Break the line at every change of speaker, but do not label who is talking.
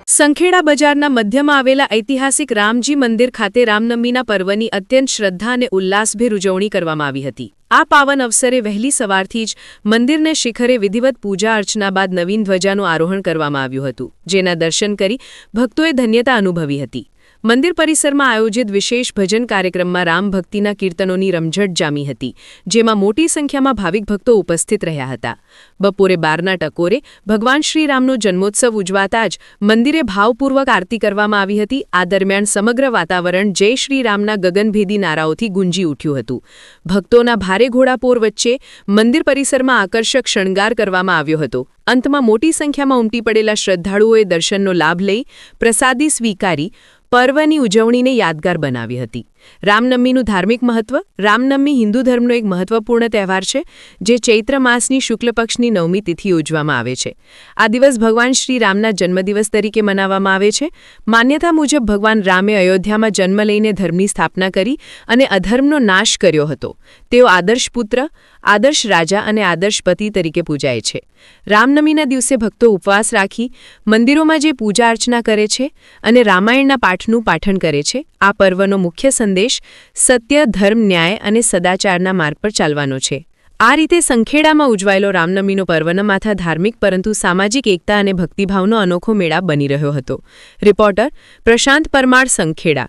સંખેડા બજારના મધ્યમાં આવેલા ઐતિહાસિક રામજી મંદિર ખાતે રામનવમીના પર્વની અત્યંત શ્રદ્ધા અને ઉલ્લાસભેર ઉજવણી કરવામાં આવી હતી। આ પાવન અવસરે વહેલી સવારથી જ મંદિરને શિખરે વિધિવત પૂજા અર્ચના બાદ નવીન ધ્વજાનું આરોહણ કરવામાં આવ્યું હતું, જેના દર્શન કરી ભક્તોએ ધન્યતા અનુભવી હતી। મંદિર પરિસરમાં આયોજિત વિશેષ ભજન કાર્યક્રમમાં રામ ભક્તિના કીર્તનોની રમઝટ જામી હતી, જેમાં મોટી સંખ્યામાં ભાવિક ભક્તો ઉપસ્થિત રહ્યા હતા। બપોરે 12ના ટકોરે ભગવાન શ્રીરામનો જન્મોત્સવ ઉજવાતા જ મંદિરે ભાવપૂર્વક આરતી કરવામાં આવી હતી। આ દરમિયાન સમગ્ર વાતાવરણ જય શ્રીરામના ગગનભેદી નારાઓથી ગુંજી ઉઠ્યું હતું। ભક્તોના ભારે ઘોડાપોર વચ્ચે મંદિર પરિસરમાં આકર્ષક શણગાર કરવામાં આવ્યો હતો। અંતમાં મોટી સંખ્યામાં ઉમટી પડેલા શ્રદ્ધાળુઓએ દર્શનનો લાભ લઈ પ્રસાદી સ્વીકારી પર્વની ઉજવણીને યાદગાર બનાવી હતી। રામનવમીનું ધાર્મિક મહત્વ। રામનવમી હિન્દુ ધર્મનો એક મહત્વપૂર્ણ તહેવાર છે, જે ચૈત્ર માસની શુક્લ પક્ષની 9મી તિથિએ ઉજવવામાં આવે છે। આ દિવસ ભગવાન શ્રી રામના જન્મદિવસ તરીકે મનાવવામાં આવે છે। માન્યતા મુજબ ભગવાન રામે અયોધ્યામાં જન્મ લઈને ધર્મની સ્થાપના કરી અને અધર્મનો નાશ કર્યો હતો। તેઓ આદર્શ પુત્ર, આદર્શ રાજા અને આદર્શ પતિ તરીકે પૂજાય છે। રામનવમીના દિવસે ભક્તો ઉપવાસ રાખી મંદિરોમાં જે પૂજા અર્ચના કરે છે અને રામાયણના પાઠનું પાઠન કરે છે। આ પર્વનો મુખ્ય સંદેશ સત્ય, ધર્મ, ન્યાય અને સદાચારના માર્ગ પર ચાલવાનો છે। આ રીતે સંખેડામાં ઉજવાયેલો રામનવમીનો પર્વ ન માત્ર ધાર્મિક પરંતુ સામાજિક એકતા અને ભક્તિભાવનો અનોખો મેળાપ બની રહ્યો હતો। રિપોર્ટર પ્રશાંત પરમાર, સંખેડા।